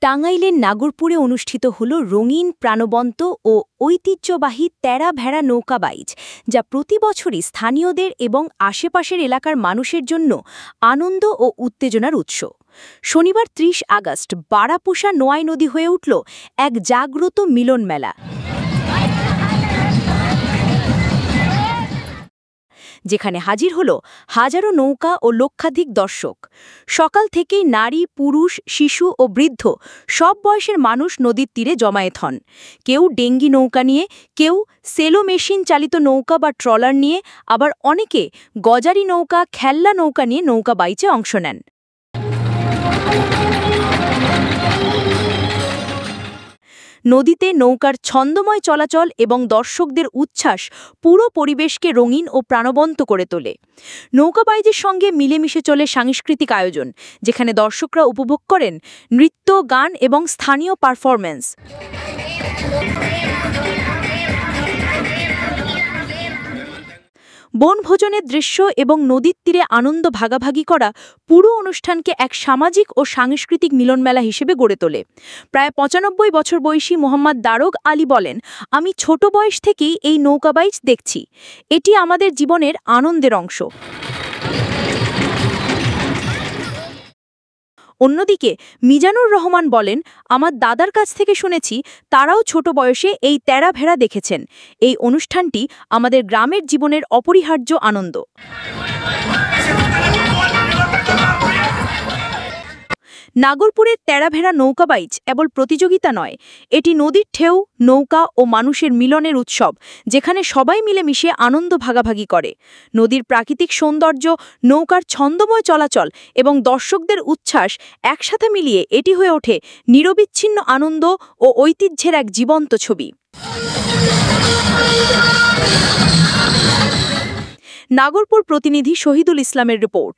টাঙ্গাইলের নাগরপুরে অনুষ্ঠিত হল রঙিন, প্রাণবন্ত ও ঐতিহ্যবাহী তেরা ভেড়া নৌকা বাইচ, যা প্রতি বছরই স্থানীয়দের এবং আশেপাশের এলাকার মানুষের জন্য আনন্দ ও উত্তেজনার উৎস। শনিবার ৩০ আগস্ট বারাপুষা নোয়াই নদী হয়ে উঠল এক জাগ্রত মিলন মেলা, যেখানে হাজির হল হাজারো নৌকা ও লক্ষাধিক দর্শক। সকাল থেকেই নারী, পুরুষ, শিশু ও বৃদ্ধ সব বয়সের মানুষ নদীর তীরে জমায়েত হন। কেউ ডেঙ্গি নৌকা নিয়ে, কেউ সেলো মেশিন চালিত নৌকা বা ট্রলার নিয়ে, আবার অনেকে গজারি নৌকা, খেলনা নৌকা নিয়ে নৌকা বাইচে অংশ নেন। নদীতে নৌকার ছন্দময় চলাচল এবং দর্শকদের উচ্ছ্বাস পুরো পরিবেশকে রঙিন ও প্রাণবন্ত করে তোলে। নৌকাবাইজের সঙ্গে মিলেমিশে চলে সাংস্কৃতিক আয়োজন, যেখানে দর্শকরা উপভোগ করেন নৃত্য, গান এবং স্থানীয় পারফরম্যান্স। বনভোজনের দৃশ্য এবং নদীর তীরে আনন্দ ভাগাভাগি করা পুরো অনুষ্ঠানকে এক সামাজিক ও সাংস্কৃতিক মিলনমেলা হিসেবে গড়ে তোলে। প্রায় ৯৫ বছর বয়সী মোহাম্মদ দারোগ আলী বলেন, আমি ছোট বয়স থেকেই এই নৌকাবাইচ দেখছি। এটি আমাদের জীবনের আনন্দের অংশ। অন্যদিকে মিজানুর রহমান বলেন, আমার দাদার কাছ থেকে শুনেছি তারাও ছোট বয়সে এই তেরা ভেড়া দেখেছেন। এই অনুষ্ঠানটি আমাদের গ্রামের জীবনের অপরিহার্য আনন্দ। নাগরপুরের তেরাভেড়া নৌকাবাইচ কেবল প্রতিযোগিতা নয়, এটি নদীর ঢেউ, নৌকা ও মানুষের মিলনের উৎসব, যেখানে সবাই মিলেমিশে আনন্দ ভাগাভাগি করে। নদীর প্রাকৃতিক সৌন্দর্য, নৌকার ছন্দময় চলাচল এবং দর্শকদের উচ্ছ্বাস একসাথে মিলিয়ে এটি হয়ে ওঠে নিরবিচ্ছিন্ন আনন্দ ও ঐতিহ্যের এক জীবন্ত ছবি। নাগরপুর প্রতিনিধি শহীদুল ইসলামের রিপোর্ট।